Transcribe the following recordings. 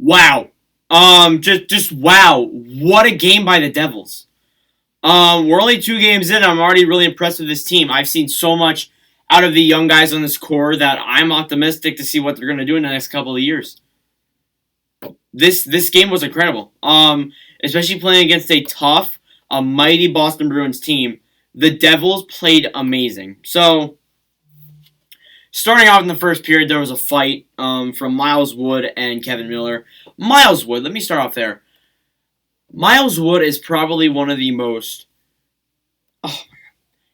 Wow. Just wow. What a game by the Devils. We're only 2 games in. I'm already really impressed with this team. I've seen so much out of the young guys on this core that I'm optimistic to see what they're going to do in the next couple of years. This game was incredible. Especially playing against a tough, a mighty Boston Bruins team. The Devils played amazing. So, starting off in the first period, there was a fight from Miles Wood and Kevin Miller. Miles Wood, let me start off there. Miles Wood is probably one of the most. Oh,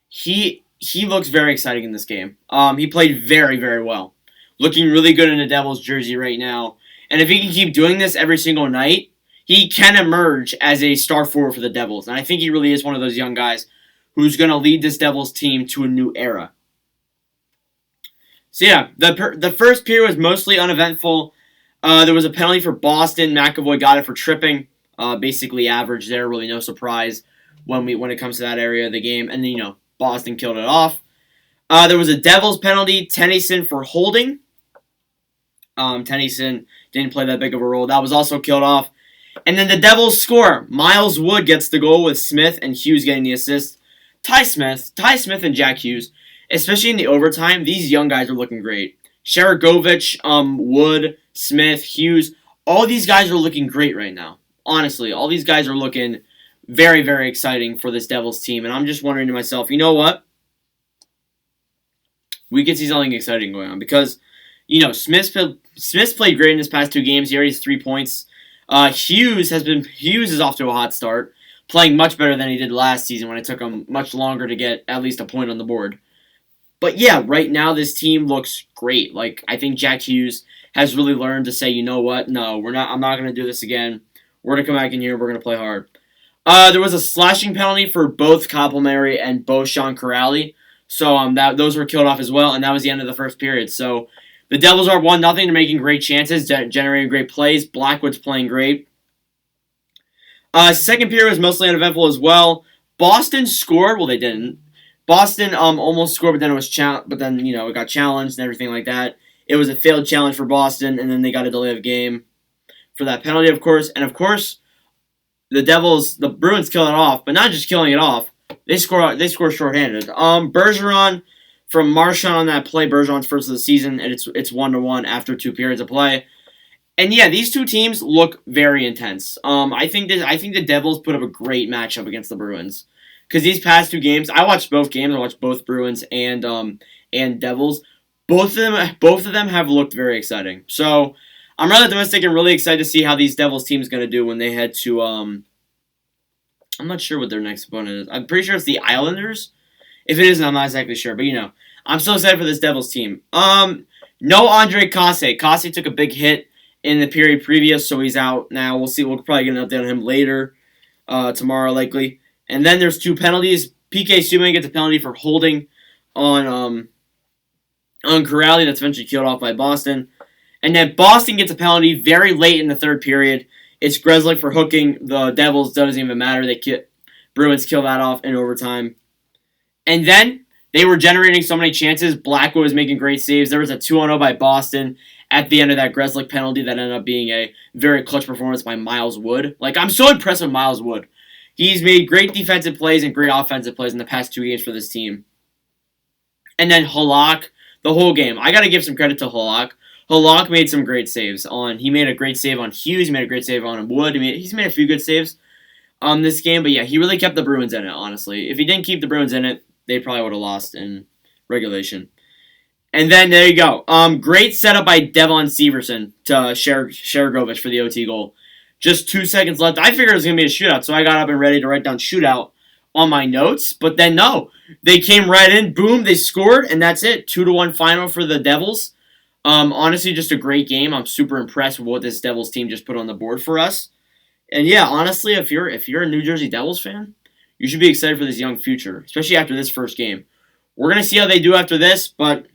he looks very exciting in this game. He played very very well, looking really good in a Devils jersey right now. And if he can keep doing this every single night, he can emerge as a star forward for the Devils. And I think he really is one of those young guys who's going to lead this Devils team to a new era. So yeah, the first period was mostly uneventful. There was a penalty for Boston. McAvoy got it for tripping. Basically average there. Really no surprise when it comes to that area of the game. And then, Boston killed it off. There was a Devils penalty. Tennyson for holding. Tennyson didn't play that big of a role. That was also killed off. And then the Devils score. Miles Wood gets the goal with Smith and Hughes getting the assist. Ty Smith and Jack Hughes, especially in the overtime, these young guys are looking great. Sharagovich, Wood, Smith, Hughes, all these guys are looking great right now. Honestly, all these guys are looking very, very exciting for this Devils team. And I'm just wondering to myself, you know what? We could see something exciting going on because, Smith's played great in his past 2 games. He already has 3 points. Hughes is off to a hot start, playing much better than he did last season when it took him much longer to get at least a point on the board. But yeah, right now this team looks great. Like, I think Jack Hughes has really learned to say, you know what? No, I'm not going to do this again. We're going to come back in here. We're going to play hard. There was a slashing penalty for both Complimentary and both Sean Corrali. So those were killed off as well, and that was the end of the first period. So the Devils are 1-0. They're making great chances, generating great plays. Blackwood's playing great. Second period was mostly uneventful as well. Boston scored. Well, they didn't. Boston almost scored, but then it got challenged and everything like that. It was a failed challenge for Boston, and then they got a delay of game for that penalty, of course. And of course, the Bruins kill it off, but not just killing it off. They score shorthanded. Bergeron from Marchand on that play. Bergeron's first of the season, and it's 1-1 after 2 periods of play. And yeah, these two teams look very intense. I think the Devils put up a great matchup against the Bruins because these past 2 games, I watched both games. I watched both Bruins and Devils. Both of them have looked very exciting. So I'm really optimistic and really excited to see how these Devils team's going to do when they head to. I'm not sure what their next opponent is. I'm pretty sure it's the Islanders. If it isn't, I'm not exactly sure. But I'm so excited for this Devils team. No Andre Kase. Kase took a big hit in the period previous, so he's out now. We'll see. We'll probably get an update on him later, tomorrow likely. And then there's 2 penalties. PK Subban gets a penalty for holding on Corrali. That's eventually killed off by Boston. And then Boston gets a penalty very late in the third period. It's Grzelcyk for hooking. The Devils doesn't even matter. Bruins kill that off in overtime. And then they were generating so many chances. Blackwood was making great saves. There was a 2-0 by Boston at the end of that Grzelcyk penalty that ended up being a very clutch performance by Miles Wood. Like, I'm so impressed with Miles Wood. He's made great defensive plays and great offensive plays in the past 2 games for this team. And then Halak, the whole game. I got to give some credit to Halak. Halak made some great saves. He made a great save on Hughes. He made a great save on Wood. He's made a few good saves on this game. But yeah, he really kept the Bruins in it, honestly. If he didn't keep the Bruins in it, they probably would have lost in regulation. And then there you go. Great setup by Devon Severson to Sharagovich for the OT goal. Just 2 seconds left. I figured it was going to be a shootout, so I got up and ready to write down shootout on my notes. But then no. They came right in. Boom, they scored, and that's it. 2-1 final for the Devils. Honestly, just a great game. I'm super impressed with what this Devils team just put on the board for us. And yeah, honestly, if you're a New Jersey Devils fan, you should be excited for this young future, especially after this first game. We're going to see how they do after this, but,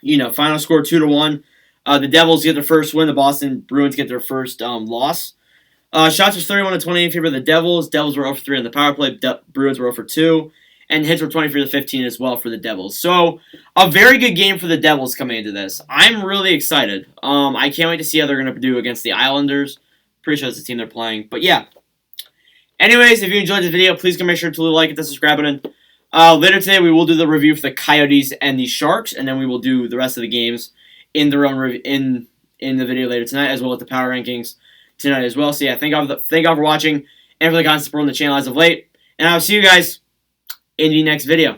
final score 2-1. The Devils get their first win. The Boston Bruins get their first loss. Shots was 31-20 in favor of the Devils. Devils were 0-3 on the power play. Bruins were 0-2. and hits were 23-15 as well for the Devils. So a very good game for the Devils coming into this. I'm really excited. I can't wait to see how they're going to do against the Islanders. Pretty sure that's the team they're playing. But yeah. Anyways, if you enjoyed this video, please make sure to like it, the subscribe button. Later today, we will do the review for the Coyotes and the Sharks, and then we will do the rest of the games in their own in the video later tonight, as well as the power rankings tonight as well. So yeah, thank y'all for watching and for the constant support on the channel as of late. And I'll see you guys in the next video.